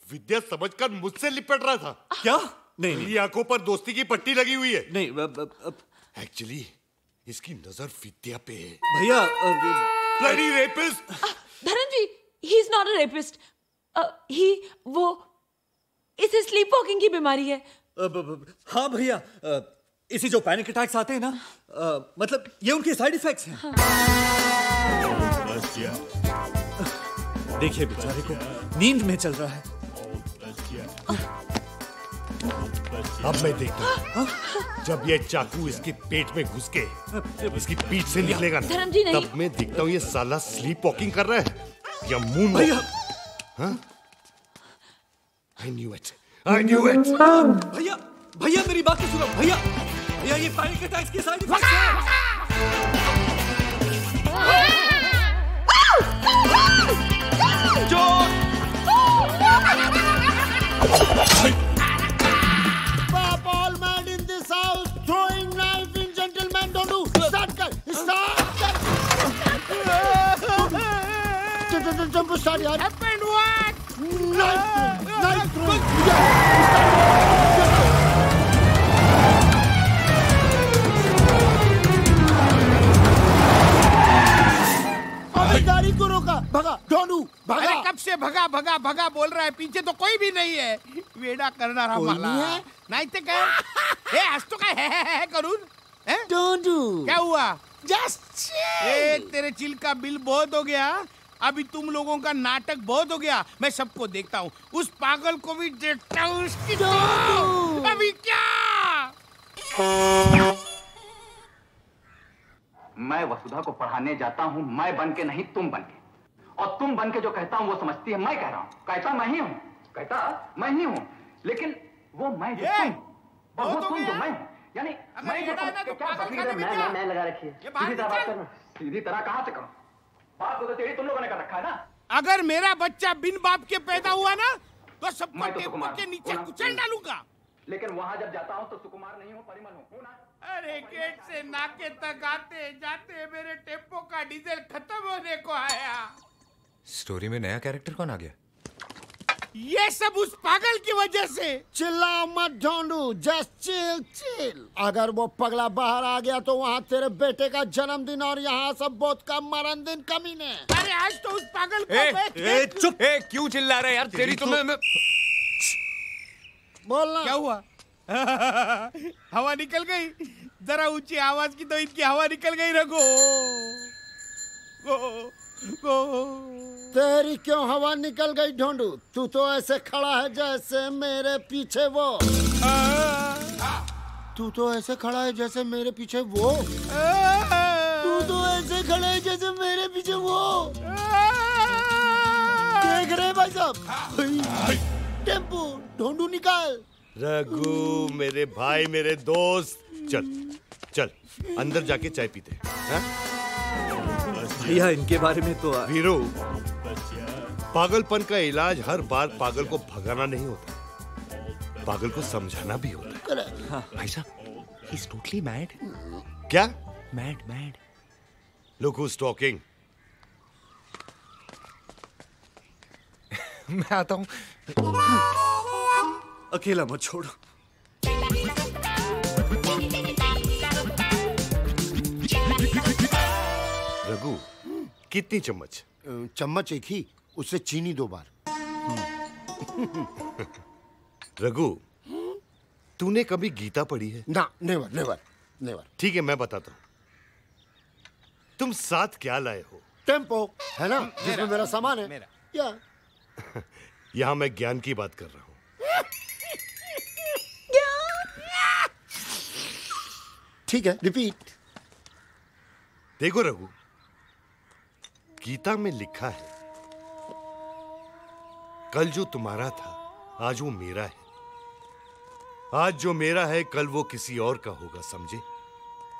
विद्या समझकर मुझसे लिपट रहा था। क्या? नहीं, मेरी आंखों पर दोस्ती की पट्टी लगी हुई है। नहीं, एक्चुअली इसकी नजर विद्या पे है। भैया, bloody rapist. Dharam ji, he is not a rapist. वो इसे स्लीप वॉकिंग की बीमारी है। हाँ भैया, इसी जो पैनिक अटैक्स आते हैं ना, मतलब ये उनके साइड इफेक्ट्स हैं। देखिए बेचारे को नींद में चल रहा है। अब मैं देखता हूँ जब ये चाकू इसके पेट में घुस के इसकी पीठ से निकलेगा ना, धर्म जी नहीं। तब मैं देखता हूँ ये साला स्लीप वॉकिंग कर रहा है या मून भैया, I knew it. I knew it. भैया, भैया मेरी बात तो सुनो। भैया, भैया ये पैनिक अटैक्स के साइड इफेक्ट्स हैं। Pop all man in this house, throwing knife in gentlemen, don't do. Start कर, jump start यार. Happened what? Knife throwing. गाड़ी को रोका, भगा, डोनू, भगा। अरे कब से भगा भगा भगा बोल रहा है, पीछे तो कोई भी नहीं है। वेड़ा करना रहा माला। नहीं तो क्या? ए आज तो क्या है करून? डोनू। क्या हुआ? Just chill. ए तेरे चिल का बिल बहुत हो गया। अभी तुम लोगों का नाटक बहुत हो गया। मैं सबको देखता हूँ, उस पागल को भी देखता हूँ। उसकी तो अभी क्या? मैं वसुधा को पढ़ाने जाता हूँ, मैं बन के नहीं तुम बन के। और तुम बन के जो कहता हूँ वो समझती है मैं कह रहा हूँ। कहता मैं ही हूँ, कहता मैं ही हूँ, लेकिन वो मैं जो तुम, वो तुम जो मैं हूँ। यानी मैं जो तुम, क्या मैं लगा रखी है। सीधी तरह बात करना। सीधी तरह कहाँ से करूँ? बात तो तेरी तुम लोगों ने कर रखा है ना। अगर मेरा बच्चा बिन बाप के पैदा हुआ ना, तो सबको मैं तो टेबल सुकुमार के नीचे हूँ। कुचल डालूंगा। लेकिन वहां जब जाता हूँ तो सुकुमार नहीं हूँ, परिमल हूँ ना। अरे गेट से नाके तक आते जाते मेरे टेम्पो का डीजल खत्म होने को आया। स्टोरी में नया कैरेक्टर कौन आ गया? ये सब उस पागल की वजह से। चिल्ला मत ढूंढू, जस्ट चिल चिल। अगर वो पगला बाहर आ गया तो वहाँ तेरे बेटे का जन्मदिन और यहाँ सब बहुत का मरण दिन कमीने। अरे आज तो उस पागल को चुप! क्यों चिल्ला रहे यार? तेरी तो मैं बोलना। क्या हुआ? हवा निकल गई। जरा ऊंची आवाज की तो इनकी हवा निकल गई। रघु तेरी क्यों हवा निकल गई ढूंढू? तू तो ऐसे खड़ा है जैसे मेरे पीछे वो। तू तो ऐसे खड़ा है जैसे मेरे पीछे वो। तू तो ऐसे खड़ा है जैसे मेरे पीछे वो। देख रहे भाई साहब? टेम्पो ढूंढू निकाल। रघु मेरे भाई, मेरे दोस्त, चल चल अंदर जाके चाय पीते हैं। भैया इनके बारे में तो वीरू, पागलपन का इलाज हर बार पागल को भगाना नहीं होता, पागल को समझाना भी होता है। भाई साहब, he's totally mad. क्या? Mad. Look who's talking. मैं आता हूँ। अकेला मत छोड़ो। रघु, कितनी चम्मच? चम्मच एक ही, उससे चीनी 2 बार। रघु, तूने कभी गीता पढ़ी है? ना, नेवर नेवर नेवर। ठीक है, मैं बताता हूँ। तुम साथ क्या लाए हो? टेम्पो है ना, जिसमें मेरा सामान है। या यहाँ मैं ज्ञान की बात कर रहा हूँ। ठीक है, रिपीट। देखो रघु, गीता में लिखा है, कल जो तुम्हारा था आज वो मेरा है, आज जो मेरा है कल वो किसी और का होगा, समझे?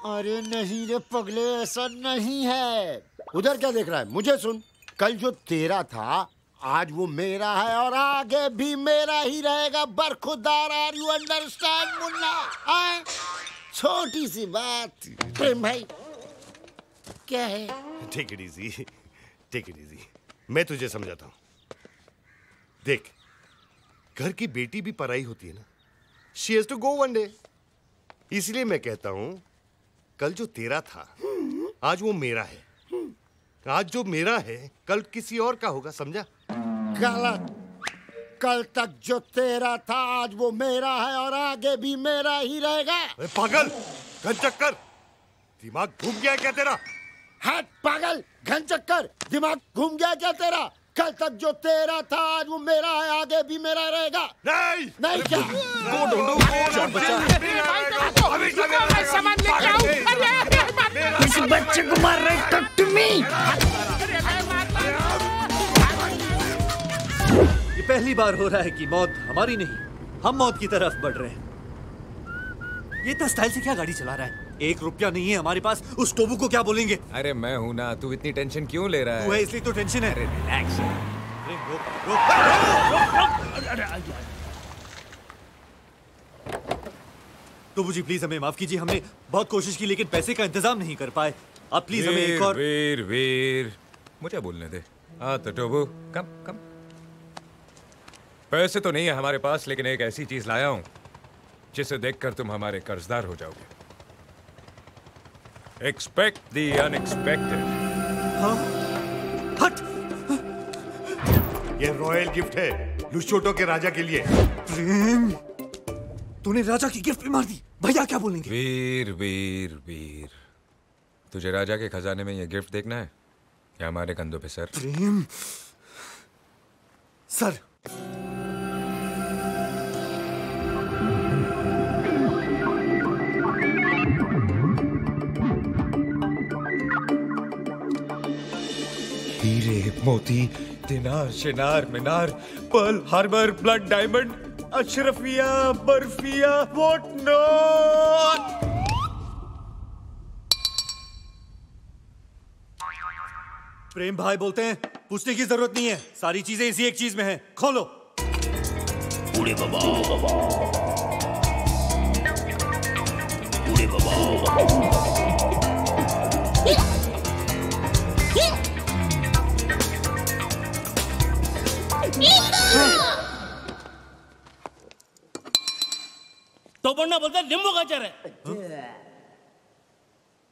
अरे नहीं रे पगले, ऐसा नहीं है। उधर क्या देख रहा है? मुझे सुन। कल जो तेरा था आज वो मेरा है और आगे भी मेरा ही रहेगा। बरखुरदार, आर यू अंडरस्टैंड मुन्ना? छोटी सी बात। प्रेम भाई क्या है? Take it easy, take it easy. मैं तुझे समझाता हूँ। देख, घर की बेटी भी पराई होती है ना। She has to go one day. इसलिए मैं कहता हूं कल जो तेरा था आज वो मेरा है। आज जो मेरा है कल किसी और का होगा, समझा? गलत। कल तक जो तेरा था आज वो मेरा है और आगे भी मेरा ही रहेगा। पागल, घन चक्कर, दिमाग घूम गया क्या तेरा? हट पागल, घन चक्कर, दिमाग घूम गया क्या तेरा? कल तक जो तेरा था आज वो मेरा है, आगे भी मेरा रहेगा। नहीं नहीं क्या? इस बच्चे को मार रहे, टॉक टू मी। ये पहली बार हो रहा है कि मौत हमारी नहीं, हम मौत की तरफ बढ़ रहे हैं। ये इतना स्टाइल से क्या गाड़ी चला रहा है? 1 रुपया नहीं है हमारे पास, उस टोबू को क्या बोलेंगे? अरे मैं हूं ना, तू इतनी टेंशन क्यों ले रहा तू है है? इसलिए तो टेंशन है। रिलैक्स। टोबू जी प्लीज हमें माफ कीजिए, हमने बहुत कोशिश की लेकिन पैसे का इंतजाम नहीं कर पाए। आप प्लीज हमें एक और। वीर वीर मुझे बोलने दे। हाँ तो टोबू कम कम। पैसे तो नहीं है हमारे पास, लेकिन एक ऐसी चीज लाया हूं जिसे देखकर तुम हमारे कर्जदार हो जाओगे। Expect the unexpected. हाँ? हट! ये रॉयल गिफ्ट है लुशोटो के राजा के लिए। प्रेम, तूने राजा की गिफ्ट भी मार दी। भैया क्या बोलेंगे? वीर वीर वीर, तुझे राजा के खजाने में ये गिफ्ट देखना है या हमारे कंधों पे सर? प्रेम सर। हीरे मोती दिनार शिनार मीनार पर्ल हार्बर ब्लड डायमंड अशरफिया बर्फिया व्हाट नॉट। प्रेम भाई बोलते हैं पूछने की जरूरत नहीं है, सारी चीजें इसी एक चीज में है। खोलो। बूढ़े बाबा, बूढ़े बाबा। तो बनना बोलता नींबू का अचार है।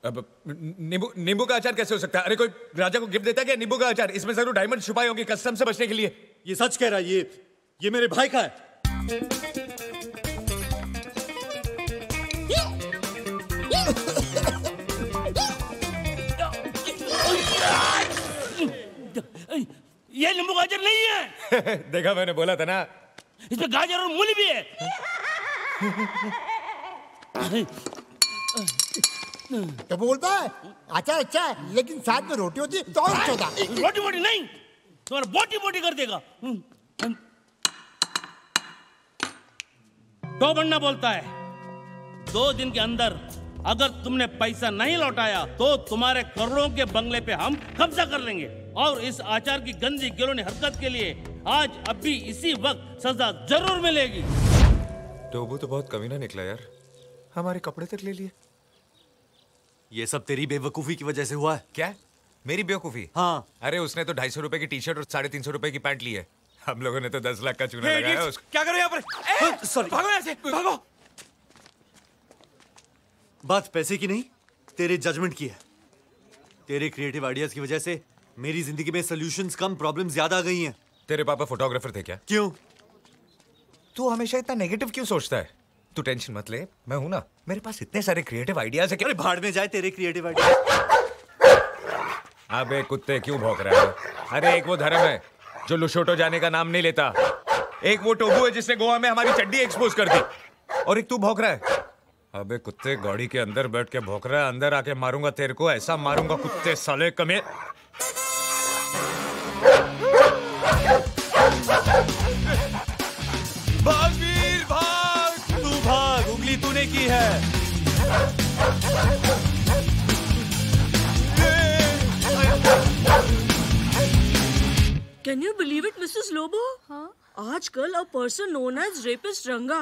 अब नींबू का अचार कैसे हो सकता है? अरे कोई राजा को गिफ्ट देता है क्या नींबू का अचार? इसमें जरूर डायमंड छुपाए होंगे कस्टम से बचने के लिए। ये सच कह रहा है, ये मेरे भाई का है। ये नींबू गाजर नहीं है। देखा, मैंने बोला था ना। इसमें गाजर और मूली भी है। तो बोलता है अचार अच्छा है लेकिन साथ में रोटी होती है तो और अच्छा होता। रोटी बोटी नहीं, तुम्हारा बोटी बोटी कर देगा। तो बनना बोलता है 2 दिन के अंदर अगर तुमने पैसा नहीं लौटाया तो तुम्हारे करोड़ों के बंगले पे हम कब्जा कर लेंगे और इस आचार की गंदी गिरोनी हरकत के लिए आज अभी इसी वक्त सजा जरूर मिलेगी। टोबू तो बहुत कमीना निकला यार, हमारे कपड़े तक ले लिए। ये सब तेरी बेवकूफी की वजह से हुआ है। क्या? मेरी बेवकूफी? हाँ। अरे उसने तो 250 रुपए की टी शर्ट और 350 रुपए की पैंट ली है। हम लोगों ने तो 10 लाख का चूना लगाया है उसको। क्या करो यहाँ पर? सॉरी, भागो यहाँ से, भागो। बात पैसे की नहीं, तेरे जजमेंट की है। तेरे क्रिएटिव आइडियाज की वजह से मेरी जिंदगी में सॉल्यूशंस कम प्रॉब्लम्स ज्यादा आ गई हैं। तेरे पापा फोटोग्राफर थे क्या? क्यों? तू हमेशा इतना नेगेटिव क्यों सोचता है? तू टेंशन मत ले, मैं हूं ना, मेरे पास इतने सारे क्रिएटिव आइडियाज है कि। अरे भाड़ में जाए तेरे क्रिएटिव आइडिया। अबे कुत्ते क्यों भौंक रहा है? अरे एक वो धर्म है जो लुशोटो जाने का नाम नहीं लेता, एक वो टोबू है जिसने गोवा में हमारी चड्डी एक्सपोज कर दी, और एक तू भौंक रहा है। अबे कुत्ते, गाड़ी के अंदर बैठ के भौंक रहा है, अंदर आके मारूंगा तेरे को, ऐसा मारूंगा कुत्ते साले कमे। भाग वीर भाग, तू भाग, उंगली तूने की है। Can you believe it, Mrs. Lobo? हाँ? आजकल a person known as rapist रंगा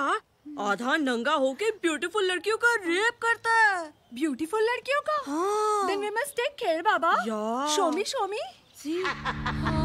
आधा नंगा होके ब्यूटीफुल लड़कियों का रेप करता है। ब्यूटीफुल लड़कियों का? हाँ। Then we must take care, Baba. Yeah. Show me, show me. See? हाँ.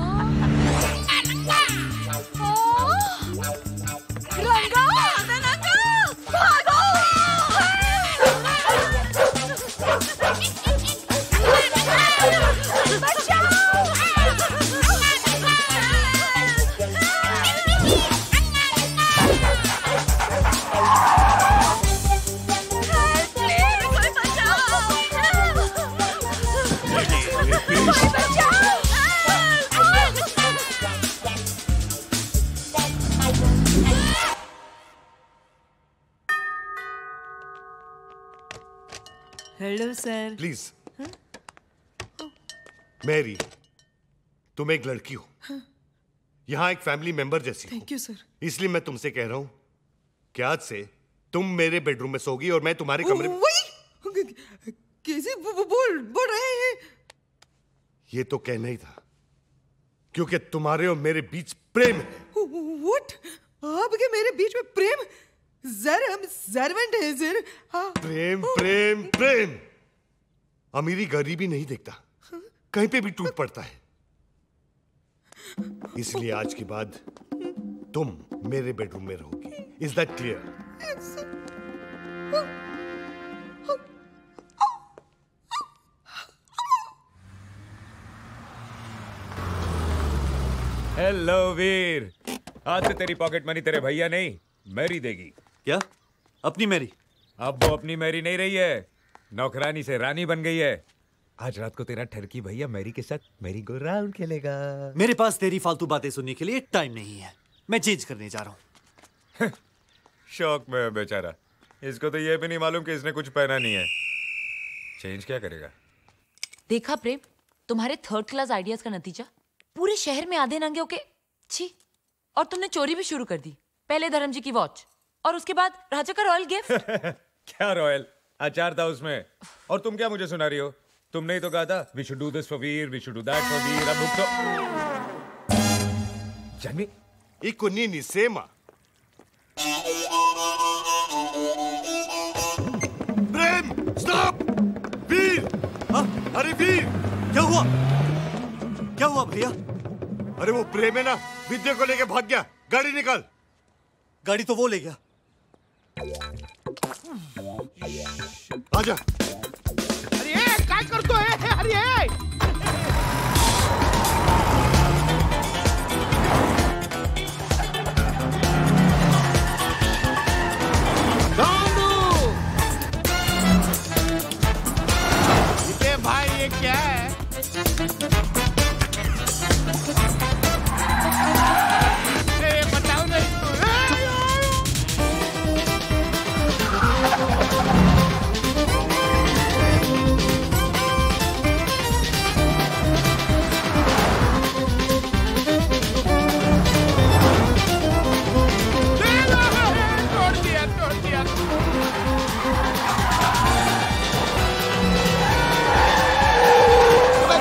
Hello sir. प्लीज। मैरी, तुम एक लड़की हो, यहाँ एक फैमिली मेंबर जैसी हो। Thank you sir. इसलिए मैं तुमसे कह रहा हूँ कि आज से तुम मेरे बेडरूम में सोगी और मैं तुम्हारे कमरे में। कैसे बोल रहे हैं? ये तो कहना ही था, क्योंकि तुम्हारे और मेरे बीच प्रेम है। What? आपके मेरे बीच में प्रेम? सर हम सर्वेंट हैं सर। प्रेम प्रेम प्रेम। अमीरी गरीबी नहीं देखता, कहीं पे भी टूट पड़ता है। इसलिए आज के बाद तुम मेरे बेडरूम में रहोगी। Is that clear? हेलो वीर, आज से तेरी पॉकेट मनी तेरे भैया नहीं मैरी देगी। क्या? अपनी मैरी? अब वो अपनी मैरी नहीं रही है, नौकरानी से रानी बन गई है। आज रात को तेरा ठरकी भैया मैरी के साथ मैरी गो राउंड खेलेगा। मेरे पास तेरी फालतू बातें सुनने के लिए टाइम नहीं है, मैं चेंज करने जा रहा हूँ। शौक में है बेचारा, इसको तो ये भी नहीं मालूम कि इसने कुछ पहना नहीं है। चेंज क्या करेगा? देखा प्रेम, तुम्हारे थर्ड क्लास आइडियाज का नतीजा। पूरे शहर में आधे नंगे होके छी। और तुमने चोरी भी शुरू कर दी। पहले धर्म जी की वॉच और उसके बाद राजा का रॉयल गिफ्ट। क्या रॉयल? अचार था उसमें। और तुम क्या मुझे सुना रही हो? तुमने ही तो कहा था we should do this for Veer, we should do that for Veer. अब तो Janvi iko nini sema? Prem, stop! Veer! हाँ? अरे वीर! क्या हुआ? क्या हुआ भैया? अरे वो प्रेम है ना, विद्या को लेके भाग गया। गाड़ी निकाल। गाड़ी तो वो ले गया। आजा। अरे काय करतोय? अरे ये भाई ये क्या है? बताओ ना इसको। तोड़ दिया।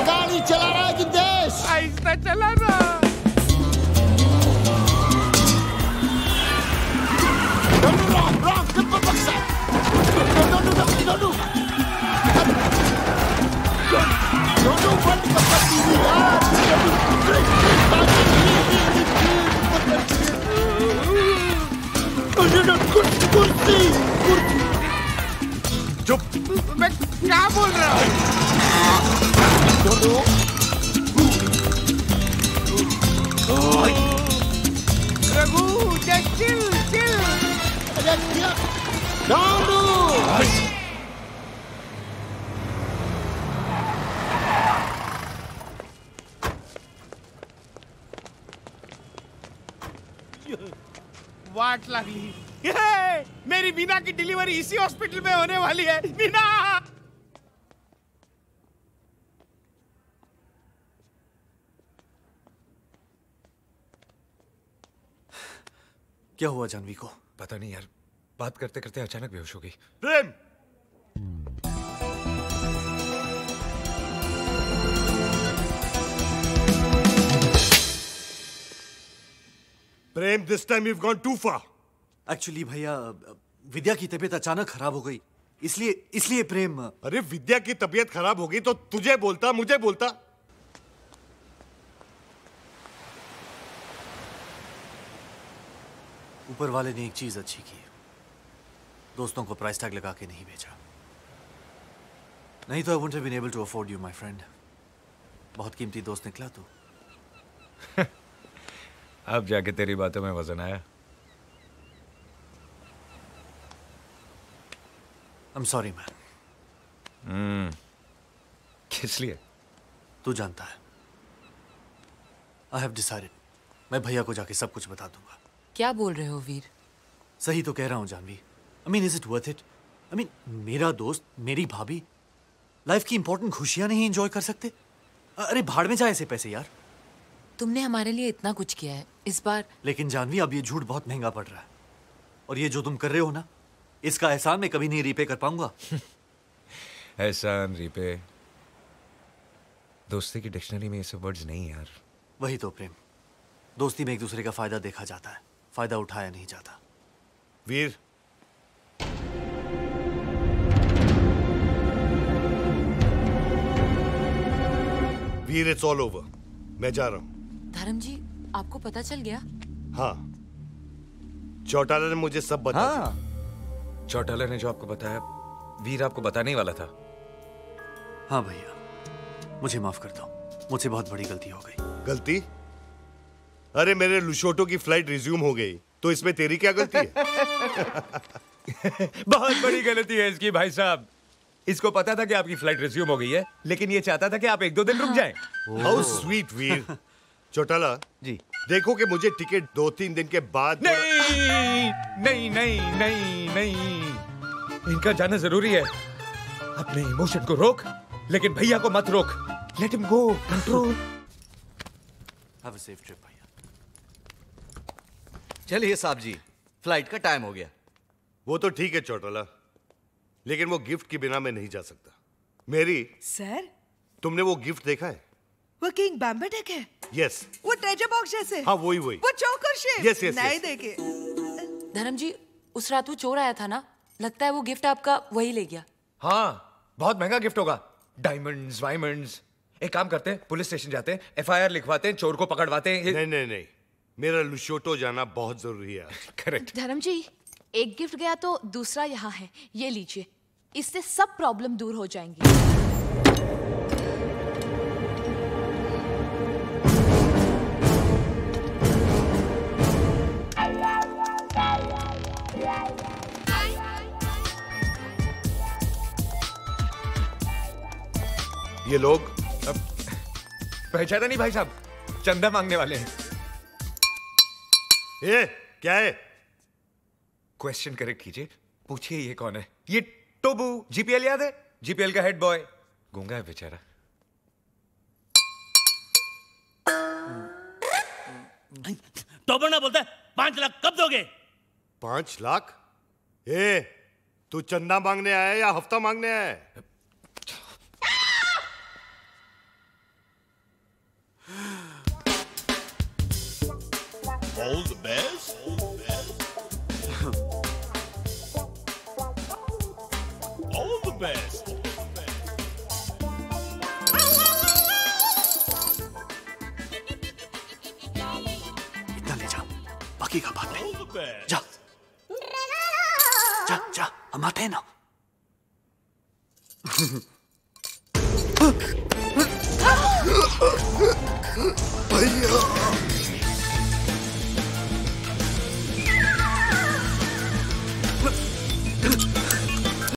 गाड़ी चला रहा है कि देश? आहिस्ता चला ना। चुप! मैं क्या बोल रहा हूँ? Raghu, just chill. वाट लागली। मेरी मीना की डिलीवरी इसी हॉस्पिटल में होने वाली है। मीना! क्या हुआ जानवी को? पता नहीं यार, बात करते करते अचानक बेहोश हो गई। प्रेम! प्रेम, this time you've gone too far. Actually भैया, विद्या की तबीयत अचानक खराब हो गई, इसलिए प्रेम। अरे विद्या की तबीयत खराब हो गई तो तुझे बोलता, मुझे बोलता। ऊपर वाले ने एक चीज अच्छी की, दोस्तों को प्राइस टैग लगा के नहीं भेजा। नहीं तो I wouldn't have been able to afford you my friend. बहुत कीमती दोस्त निकला तू। अब जाके तेरी बातों में वजन आया। I'm sorry man। किस लिए? तू जानता है। I have decided, मैं भैया को जाके सब कुछ बता दूंगा। क्या बोल रहे हो वीर? सही तो कह रहा हूँ Janvi. I mean, is it worth it? I mean, मेरा दोस्त, मेरी भाभी लाइफ की इंपॉर्टेंट खुशियां नहीं एंजॉय कर सकते? अरे भाड़ में जाए ऐसे पैसे यार। तुमने हमारे लिए इतना कुछ किया है, इस बार। लेकिन जानवी, अब ये झूठ बहुत महंगा पड़ रहा है, और ये जो तुम कर रहे हो ना, इसका एहसान मैं कभी नहीं रीपे कर पाऊंगा। एहसान, रीपे, दोस्ती की डिक्शनरी में ये सब वर्ड्स नहीं यार। वही तो प्रेम, दोस्ती में एक दूसरे का फायदा देखा जाता है, फायदा उठाया नहीं जाता। वीर, वीर, इट्स ऑल ओवर। मैं जा रहा हूं। धर्म जी, आपको पता चल गया? हाँ, चौटाला ने मुझे सब बता हाँ, चौटाला ने जो आपको बताया वीर आपको बताने ही वाला था। हाँ भैया, मुझे माफ कर दो, मुझसे बहुत बड़ी गलती हो गई। गलती? अरे मेरे लुशोटो की फ्लाइट रिज्यूम हो गई, तो इसमें तेरी क्या गलती है? बहुत बड़ी गलती है इसकी भाई साहब। इसको पता था कि आपकी फ्लाइट रिज्यूम हो गई है, लेकिन ये चाहता था कि आप 1-2 दिन रुक जाएं। हाउ स्वीट वीर। चौटाला जी, देखो कि मुझे टिकट 2-3 दिन के बाद। नहीं नहीं नहीं नहीं नहीं, इनका जाना जरूरी है। अपने इमोशन को रोक, लेकिन भैया को मत रोक। Let him go, control. Have a safe trip भैया। चलिए साहब जी, फ्लाइट का टाइम हो गया। वो तो ठीक है चौटाला, लेकिन वो गिफ्ट के बिना मैं नहीं जा सकता। मेरी सर, तुमने वो गिफ्ट देखा है? वो किंग बैम्बेटेक है? यस। वो ट्रेजर बॉक्स जैसे? हाँ, वही। वो चोकर शेप? Yes yes. नहीं देखे। धर्म जी, उस रात वो चोर आया था ना, लगता है वो गिफ्ट आपका वही ले गया। हाँ, बहुत महंगा गिफ्ट होगा। डायमंड्स, वायमंड्स। एक काम करते हैं, पुलिस स्टेशन जाते हैं, FIR लिखवाते हैं, चोर को पकड़वाते हैं। नहीं, मेरा लुशोटो जाना बहुत जरूरी है। करेक्ट। धर्म जी, एक गिफ्ट गया तो दूसरा यहाँ है, ये लीजिए। इससे सब प्रॉब्लम दूर हो जाएंगी। ये लोग पहचाना नहीं भाई साहब, चंदा मांगने वाले हैं। ये क्या है? क्वेश्चन करेक्ट कीजिए, पूछिए ये कौन है? ये टोबू, GPL याद है? GPL का हेड बॉय। गूंगा है बेचारा। टोबू ना बोलता है 5 लाख कब दोगे? 5 लाख? ए, तू चंदा मांगने आया है या हफ्ता मांगने आया है? All the best. All the best. इतना ले जा, बाकी का बाद में। All the best. जा जा जा, हम आते हैं ना। भैया